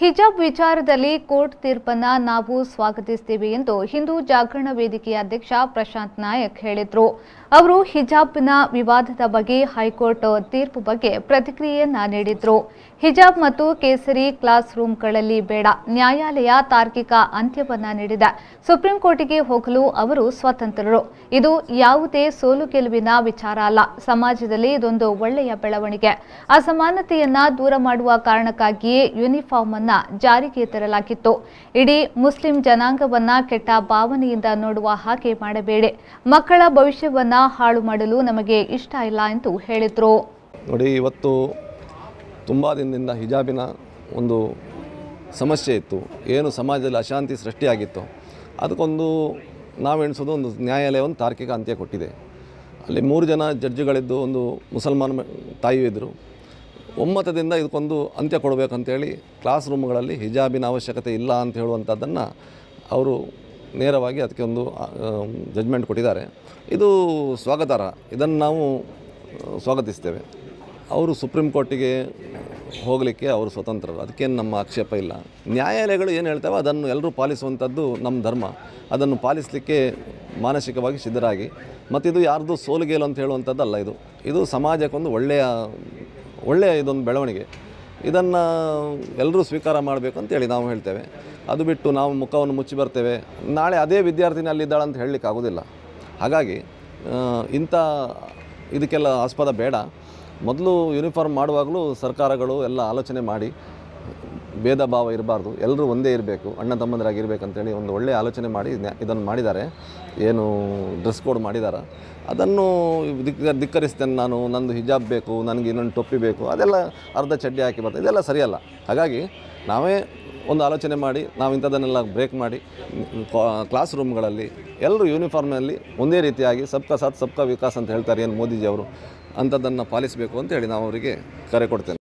ಹಿಜಾಬ್ ವಿಚಾರದಲ್ಲಿ ಕೋರ್ಟ್ ತೀರ್ಪನ್ನ ನಾವು ಸ್ವಾಗತಿಸುತ್ತೇವೆ ಎಂದು ಹಿಂದೂ ಜಾಗರಣ ವೇದಿಕೆಯ ಅಧ್ಯಕ್ಷ ಪ್ರಶಾಂತ್ ನಾಯಕ್ ಹೇಳಿದರು. ಅವರು ಹಿಜಾಬ್ನ ವಿವಾದದ ಬಗ್ಗೆ ಹೈಕೋರ್ಟ್ ತೀರ್ಪು ಬಗ್ಗೆ ಪ್ರತಿಕ್ರಿಯೆಯನ್ನ ನೀಡಿದರು. ಹಿಜಾಬ್ ಮತ್ತು ಕೇಸರಿ ಕ್ಲಾಸ್ ರೂಮ್ಗಳಲ್ಲಿ ಬೇಡ, ನ್ಯಾಯಾಲಯ ತಾರ್ಕಿಕ ಅಂತ್ಯವನ್ನ ನೀಡಿದೆ. ಸುಪ್ರೀಂ ಕೋರ್ಟಿಗೆ ಹೋಗಲು ಅವರು ಸ್ವತಂತ್ರರು. ಇದು ಯಾವುದೇ ಸೋಲು ಗೆಲುವಿನ ವಿಚಾರ ಅಲ್ಲ. ಸಮಾಜದಲ್ಲಿ ಇದೊಂದು ಒಳ್ಳೆಯ ಬೆಳವಣಿಗೆ. ಅಸಮಾನತೆಯನ್ನ ದೂರ ಮಾಡುವ ಕಾರಣಕ್ಕಾಗಿಯೇ ಯೂನಿಫಾರ್ಮ್ ಅನ್ನ ಜಾರಿಗೆ ತರಲಾಗಿತ್ತು. ಇಡೀ ಮುಸ್ಲಿಂ ಜನಾಂಗವನ್ನ ಕೆಟ್ಟ ಭಾವನೆಯಿಂದ ನೋಡುವ ಹಾಗೆ ಮಾಡಬೇಡಿ. ಮಕ್ಕಳ ಭವಿಷ್ಯವನ್ನ ಹಾಳು ಮಾಡಲು ನಮಗೆ ಇಷ್ಟ ಇಲ್ಲ ಎಂದು ಹೇಳಿದರು. ನೋಡಿ, ಇವತ್ತು ತುಂಬ ದಿನದಿಂದ ಹಿಜಾಬಿನ ಒಂದು ಸಮಸ್ಯೆ ಇತ್ತು. ಏನು ಸಮಾಜದಲ್ಲಿ ಅಶಾಂತಿ ಸೃಷ್ಟಿಯಾಗಿತ್ತು, ಅದಕ್ಕೊಂದು ನಾವು ಎಣಿಸೋದು ಒಂದು ನ್ಯಾಯಾಲಯ ಒಂದು ತಾರ್ಕಿಕ ಅಂತ್ಯ ಕೊಟ್ಟಿದೆ. ಅಲ್ಲಿ 3 ಜನ ಜಡ್ಜಿಗಳಿದ್ದು, ಒಂದು ಮುಸಲ್ಮಾನ ತಾಯಿಯೂ ಇದ್ದರು. ಒಮ್ಮತದಿಂದ ಇದಕ್ಕೊಂದು ಅಂತ್ಯ ಕೊಡಬೇಕಂತೇಳಿ ಕ್ಲಾಸ್ ರೂಮ್ಗಳಲ್ಲಿ ಹಿಜಾಬಿನ ಅವಶ್ಯಕತೆ ಇಲ್ಲ ಅಂತ ಹೇಳುವಂಥದ್ದನ್ನು ಅವರು ನೇರವಾಗಿ ಅದಕ್ಕೆ ಒಂದು ಜಡ್ಜ್ಮೆಂಟ್ ಕೊಟ್ಟಿದ್ದಾರೆ. ಇದು ಸ್ವಾಗತಾರ್ಹ. ಇದನ್ನು ನಾವು ಸ್ವಾಗತಿಸ್ತೇವೆ. ಅವರು ಸುಪ್ರೀಂ ಕೋರ್ಟಿಗೆ ಹೋಗಲಿಕ್ಕೆ ಅವರು ಸ್ವತಂತ್ರರು, ಅದಕ್ಕೇನು ನಮ್ಮ ಆಕ್ಷೇಪ ಇಲ್ಲ. ನ್ಯಾಯಾಲಯಗಳು ಏನು ಹೇಳ್ತೇವೆ ಅದನ್ನು ಎಲ್ಲರೂ ಪಾಲಿಸುವಂಥದ್ದು ನಮ್ಮ ಧರ್ಮ. ಅದನ್ನು ಪಾಲಿಸಲಿಕ್ಕೆ ಮಾನಸಿಕವಾಗಿ ಸಿದ್ಧರಾಗಿ, ಮತ್ತಿದು ಯಾರ್ದು ಸೋಲುಗೇಲು ಅಂತ ಹೇಳುವಂಥದ್ದಲ್ಲ. ಇದು ಸಮಾಜಕ್ಕೊಂದು ಒಳ್ಳೆಯ ಇದೊಂದು ಬೆಳವಣಿಗೆ. ಇದನ್ನು ಎಲ್ಲರೂ ಸ್ವೀಕಾರ ಮಾಡಬೇಕು ಅಂತೇಳಿ ನಾವು ಹೇಳ್ತೇವೆ. ಅದು ಬಿಟ್ಟು ನಾವು ಮುಖವನ್ನು ಮುಚ್ಚಿ ಬರ್ತೇವೆ, ನಾಳೆ ಅದೇ ವಿದ್ಯಾರ್ಥಿನಿ ಅಲ್ಲಿದ್ದಾಳೆ ಅಂತ ಹೇಳಲಿಕ್ಕೆ ಆಗೋದಿಲ್ಲ. ಹಾಗಾಗಿ ಇದಕ್ಕೆಲ್ಲ ಆಸ್ಪದ ಬೇಡ. ಮೊದಲು ಯೂನಿಫಾರ್ಮ್ ಮಾಡುವಾಗಲೂ ಸರ್ಕಾರಗಳು ಎಲ್ಲ ಆಲೋಚನೆ ಮಾಡಿ, ಭೇದ ಭಾವ ಇರಬಾರ್ದು, ಎಲ್ಲರೂ ಒಂದೇ ಇರಬೇಕು, ಅಣ್ಣ ತಮ್ಮಂದರಾಗಿರ್ಬೇಕಂತೇಳಿ ಒಂದು ಒಳ್ಳೆಯ ಆಲೋಚನೆ ಮಾಡಿ ಇದನ್ನು ಮಾಡಿದ್ದಾರೆ. ಏನು ಡ್ರೆಸ್ ಕೋಡ್ ಮಾಡಿದ್ದಾರೆ ಅದನ್ನು ಧಿಕ್ಕರಿಸ್ತೇನೆ ನಾನು. ನಂದು ಹಿಜಾಬ್ ಬೇಕು, ನನಗೆ ಇನ್ನೊಂದು ಟೊಪ್ಪಿ ಬೇಕು, ಅದೆಲ್ಲ ಅರ್ಧ ಚಡ್ಡಿ ಹಾಕಿ ಬರ್ತದೆ, ಇದೆಲ್ಲ ಸರಿಯಲ್ಲ. ಹಾಗಾಗಿ ನಾವೇ ಒಂದು ಆಲೋಚನೆ ಮಾಡಿ ನಾವು ಇಂಥದ್ದನ್ನೆಲ್ಲ ಬ್ರೇಕ್ ಮಾಡಿ ಕ್ಲಾಸ್ ರೂಮ್ಗಳಲ್ಲಿ ಎಲ್ಲರೂ ಯೂನಿಫಾರ್ಮ್ನಲ್ಲಿ ಒಂದೇ ರೀತಿಯಾಗಿ ಸಬ್ಕಾ ಸಾಥ್ ಸಬ್ಕಾ ವಿಕಾಸ್ ಅಂತ ಹೇಳ್ತಾರೆ ಏನು ಮೋದಿಜಿಯವರು, ಅಂಥದ್ದನ್ನು ಪಾಲಿಸಬೇಕು ಅಂತೇಳಿ ನಾವು ಅವರಿಗೆ ಕರೆ ಕೊಡ್ತೇನೆ.